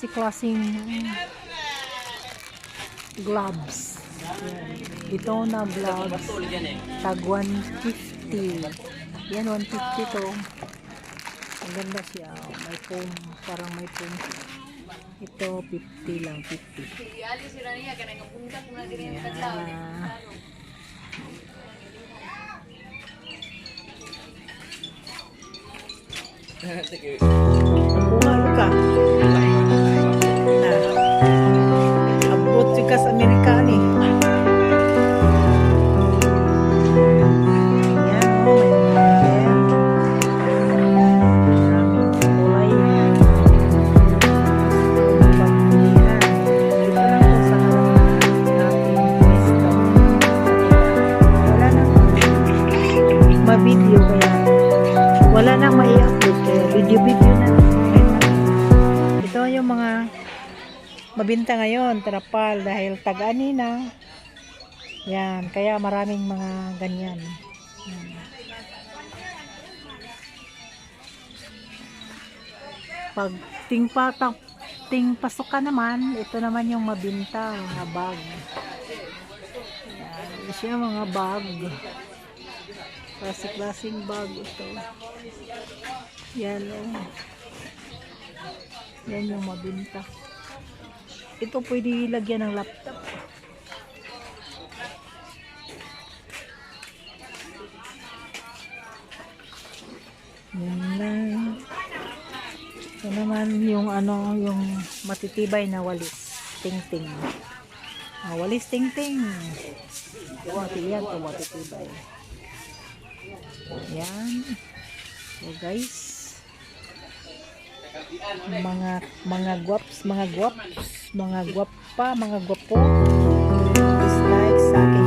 klase-klaseng gloves. Yan. Ito na gloves, tag 150. Yan, 150 to. Ang ganda siya. May foam, parang may foam siya. Ito, 50 lang, 50. Kumain ka. Abot ka sa Amerikani. Video kaya wala nang mai-upload kaya video na. Ito yung mga mabinta ngayon, trapal dahil tag-ani na. Yan, kaya maraming mga ganyan. Pag ting pasukan naman, ito naman yung mabinta, mga bag. Yan, siya mga bag. Klaseng bag ito. Yan o. Yan yung mabinta. Ito pwede ilagyan ng laptop. Yan lang. Ito naman yung ano, yung matitibay na walis. Ting-ting. Walis ting-ting. Yan ito matitibay. Yan. So guys, mga guwaps, mga gwapa, mga gwapo, dislike sa akin